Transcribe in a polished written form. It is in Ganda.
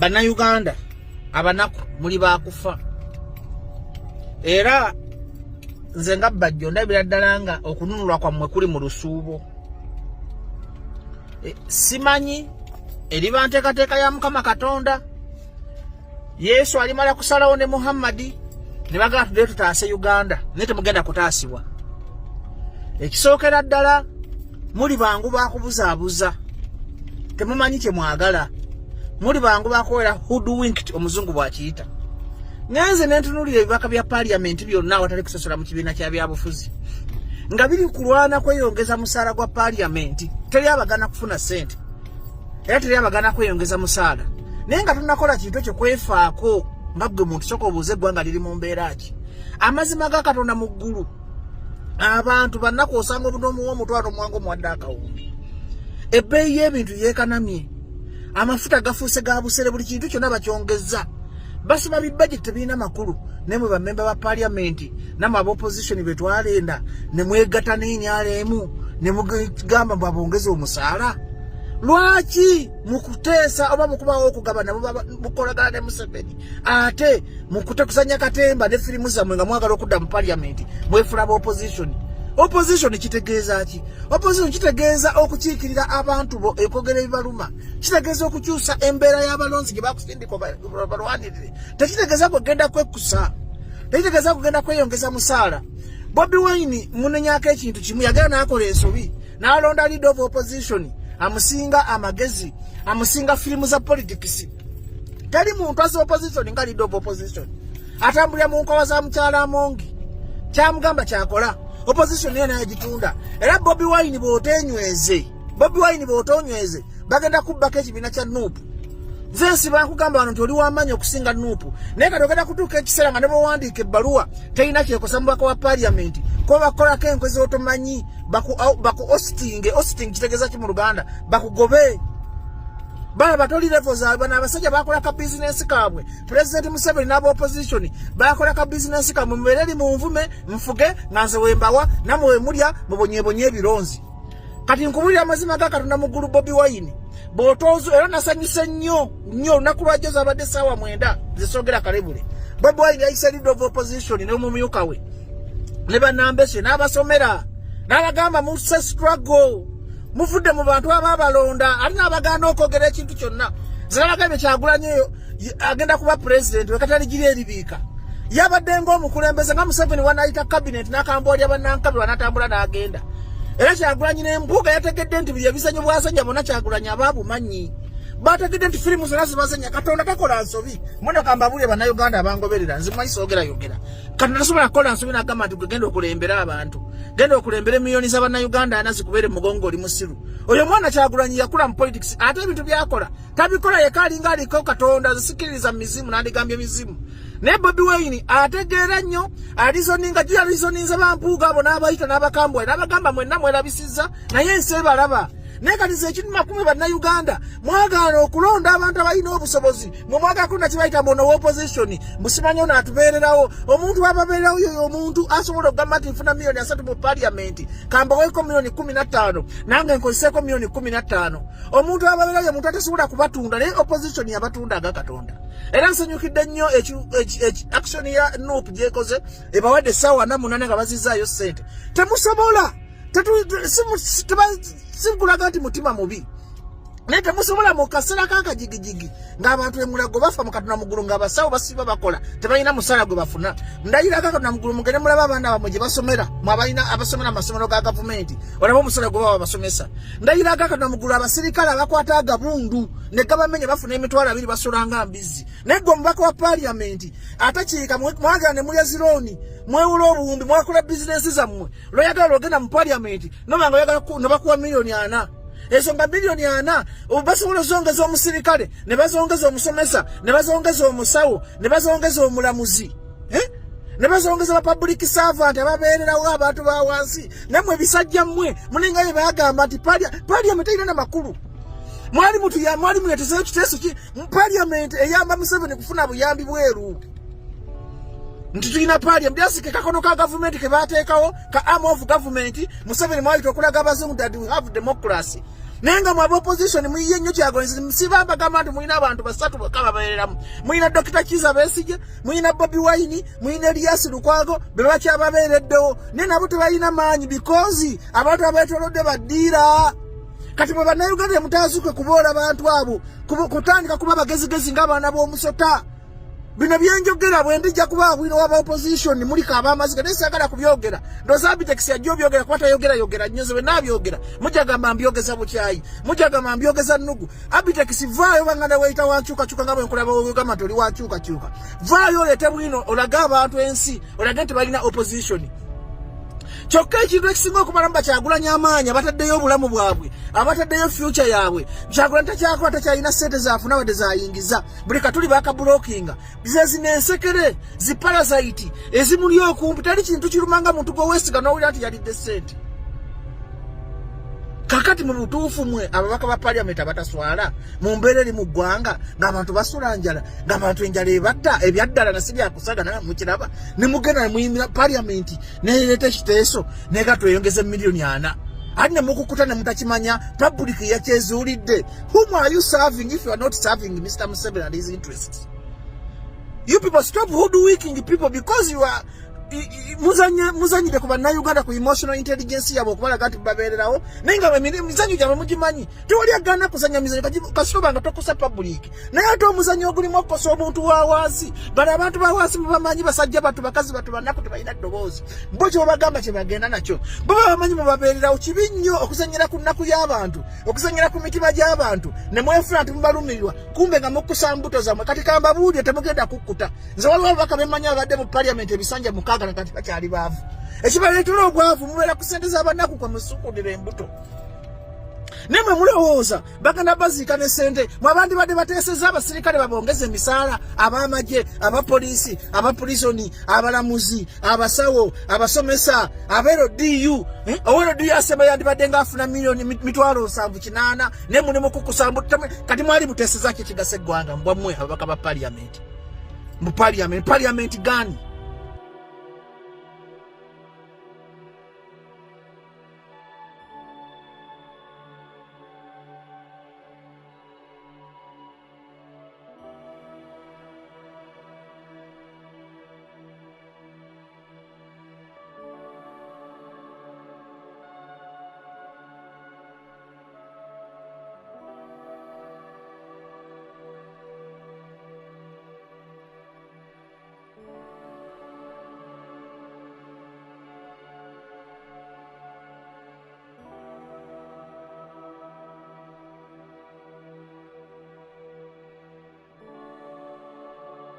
Bannayuganda abanaku muli bakufa era nze nga Bajjo ndabira ddala nga okununulwa kwammwe kuli mu lusuubo. Simanyi eriba nteekateeka ya Mukama Katonda. Yesu alimala kusalawo ne Muhammadi ne bagamba tudde tutaase Uganda naye temugenda kutaasibwa. Ekisookera ddala muli bangu bakubuzaabuza, temumanyi kye mwagala, muli bangu bakuwera hoodwinked omuzungu bw'akiyita. Ngenze nentunulira ebibaka bya parliament byonna awatali kusosola mu kibiina kya byabufuzi nga biri kulwana kweyongeza musaala gwa parliament. Teri abagana kufuna sente era teri abagana kweyongeza musaala, naye nga tunakola kintu ekyo kwefaako nga gwe muntu soka obuuze eggwanga liri mu mbeera ki. Amazima ga Katonda mu ggulu abantu bannaku osanga obunomu w'omutwalo mwango mwadde akawumbi. Ebbeeyi y'ebintu yeekanamye, amafuta gafuuse ga busere, buli kintu kyonna bakyongeza. Basima bibajeti tebirina makulu, ne mwe bammemba ba parliament namwe ab'opposition betwalenda ne mwegatta n'enyaaleemu ne mugamba mbu abongeze omusaala. Lwaki mukuteesa oba mukubawo okugabana mukolagana ne Museveni ate mukutekusanya katemba ne firimu zammwe nga mwagala okudda mu parliament mwefula ba opposition? Opposition kitegeeza ki? Opposition kitegeeza okukiikirira abantu bo ekwogera ebibaluma, kitegeeza okukyusa embeera y'abalonzi gye bakusindika balwanirire, tekitegeeza kugenda kwekusa, tekitegeeza kugenda kweyongeza musaala. Bobi Wine munenyaako ekintu kimu, yagenda n'akola ensobi n'alonda leader of opposition amusinga amagezi, amusinga firimu za politics. Teri muntu asa opposition nga leader of opposition atambulira mu nkowa za mukyala Amongi, kyamugamba kyakola. Opposition yena yagitunda. Era Bobi Wine bw'otenyweze, Bobi Wine bw'otonyweze bagenda kubbako ekibiina kya Nuupu. Nze bankugamba wano nti oli w'amaanyi okusinga Nuupu, naye kati ogenda kutuuka ekiseera nga ne bwewandiika ebbaluwa terina kyekosa mu bubaka wa parliament ko bakolako enkwe z'otomanyi baku hosting kitegeeza ki mu Luganda, bakugobe. Bala batoli level za bana abasajja bakola ka business kabwe. President Museveni n'aba opposition bakola ka business kabwe, mubereri mu nvume mfuge nanze wembawa namwe mulya mubonyebonye ebironzi. Kati nkubulira amazima ga Katonda mu ggulu Bobi Wine botozo era nasanyuse nnyo nakulwajoza abadde sawa 9 zisogera kalebule. Bobi Wine ayise leader of opposition ne mumyuka we ne banambeshe n'abasomera n'abagamba mu struggle mufudde mu bantu ababalonda alina abaganda okwogera ekintu kyonna. Zalagabe Kyagulanyi agenda kuba president wekatali giri eribiika yabadde ng'omukulembeze nga Museveni wanayita cabinet n'akamboolya bannankabi wanatambula n'agenda. Era Kyagulanyi n'embuga yategedde nti buli ebizanyo bwasajja bonna Kyagulanyi ababumanyi, bategedde nti firimu zonna zibazanya. Katonda takola nsobi mwana kambabulye bannayuganda abangoberera nze mwayiso ogera yogera. Katonda tasobola kukola nsobi n'agamba nti genda okulembera abantu, genda okulembera miliyoni z'abannayuganda anazikubeere mu mugongo oli musiru. Oyo mwana Kyagulanyi yakula mu politics ate ebintu byakola tabikola yeka alinga aliko Katonda zisikiriza mizimu n'aligambye mizimu. Ne Bobi Wine ategeera nnyo alizoninga jya alizoninza bampuuga abo n'abayita n'abakambwe n'abagamba mwenna mwerabisiza naye ensi ebalaba. Nekalize ekintu makumi bannayuganda mwagaana okulonda abantu abalina obusobozi mwagala kulonda kibayita mono opposition musimanyo n'atubeererawo omuntu ababeerawo yoyo omuntu asobola okugamba nti nfuna miliyoni 3 mu parliament kambaweeko miliyoni 15 nange nkozeseeko miliyoni 15. Omuntu ababeerawo omuntu atasobola kubatunda naye opposition yabatunda aga Katonda. Era nsanyukidde nnyo action ya Nuupu gyekoze ebawadde essaawa 8 nga bazizaayo ssente. Temusobola simkulaga nti mutima mubi naye temusobola mu kaseera kakajigijigi ng'abantu emulago bafa mu Katonda mu ggulu ng'abasawo basiba bakola tebalina musaala gwe bafuna. Ndayira Katonda mu ggulu mugende mulaba abaana bamwe gye basomera mwabalina abasomera amasomero ga gavumenti olaba omusaala gwe baba basomesa. Ndayira Katonda mu ggulu abasirikale abakwata agabundu ne gabamenya bafuna emitwalo 2 basolanga mbizi. Naye gwe omubaka wa parliament atakiika mwagala ne mulya zironi mwewula obuwumbi mwakola bizinesi zammwe lw'oyagala ogenda mu parliament nobanga oyagala nobakuwa miliyoni 4. Ezo nga miliyoni 4 basobola ozongeza omusirikale ne bazongeza omusomesa ne bazongeza omusawo ne bazongeza omulamuzi ne bazongeza ba public servant ababeererawo abantu ba wansi. Nammwe bisajja mmwe mulinga bye bagamba nti parliament erina n'amakulu. Mwalimu yatezeeyo ekiteeso ki parliament eyamba Museveni kufuna buyambi bweru nti tulina parliament byasike kakono ka government ke bateekawo ka arm of government Museveni mwayita okulaga abazungu that we have democracy. Nenga mu opposition muyiye nnyo Kyagulanyi msiba bagamba nti mulina abantu basatu bakaba babereramu. Mulina Dr. Kizza Besigye, mulina Bobi Wine, mulina Elias Lukwago, be bakyababeereddewo. Ne nabo tebalina maanyi because abantu abeetolodde baddiira. Kati bwe bannayuganda mutazuke kuboola abantu abo kutandika kuba bagezigezi ng'abaana b'omusota. Bino byenjogera bwe ndijja kuba bwino waba opposition muli kaabamaziga naye saagala kubyogera. Ndowooza Abitex yajja obyogera kuba tayogera nnyoze bwe naabyogera. Mujja gamba mbyogeza bukyayi. Mujja gamba mbyogeza nnugu. Abitex vaayo banganda weyita wankyukakyuka nga bwe nkulaba ogamba nti oli wankyukakyuka. Vaayo oleete bwino olage abantu ensi olage nti balina opposition. Kyokka ekintu ekisinga okumalamu Kyagulanyi amaanyi abataddeyo obulamu bwabwe abataddeyo future yaabwe Kyagulanyi takyakola takyalina ssente zaafuna wadde zayingiza buli katuli baakabulokinga zinensekere ziparasite ezimuli okumpi tali kintu kirumanga muntu gw'owesiga n'owulira nti yalidde ssente. Kakati mu butuufu mwe ababaka ba parliament abataswala mu mbeera eri mu ggwanga ng'abantu basula njala ng'abantu enjala ebatta ebyaddala nasi byakusagana mukiraba ne mugenda mu parliament neereeta ekiteeso neega tweyongeze miliyoni 4 ate ne mukukuta ne mutakimanya public yakyezuulidde. Whom are you serving if you are not serving Mr. Museveni and his interests? You people stop hoodwinking people because you are muzanyide ku bannayuganda ku emotional intelligence yabo okubalaga nti babeererawo naye nga emizanyo gyabwe mugimanyi. Tewali agaana kuzanya mizanyo kasooba nga tokosa public naye ate omuzanyo ogulimu okukosa omuntu wawaasi bali abantu bawaasi mubamanyi basajja batu bakazi batu bannaku tebalina ddoboozi bo kyobagamba kye bagenda nakyo bo babamanyi mubabeererawo. Kibi nnyo okuzanyira ku nnaku y'abantu okuzanyira ku mitima gy'abantu ne mwefuna nti mubalumirirwa kumbe nga mukkusa mbuto zammwe. Kati kambabuulire temugenda kukkuta. Nze waliwo ababaka bemmanyi abadde mu parliament ebisanja mukaaga kati bakyali baavu. Ekibaleetera obwavu mubeera ku ssente z'abannaku kwe musukkulira embuto. Ne mwe mulowooza bagenda baziika ne ssente mwe abandi badde bateeseza abasirikale babongeze emisaala ab'amagye abapoliisi abapulisoni abalamuzi abasawo abasomesa abeeroddu oweeroddu asema yandibadde ng'afuna miliyoni 7,800 ne mulimu kukusa mbuto. Kati mwali muteeseza ki ekigasa eggwanga mbwammwe ababaka ba parliament mu parliament gani?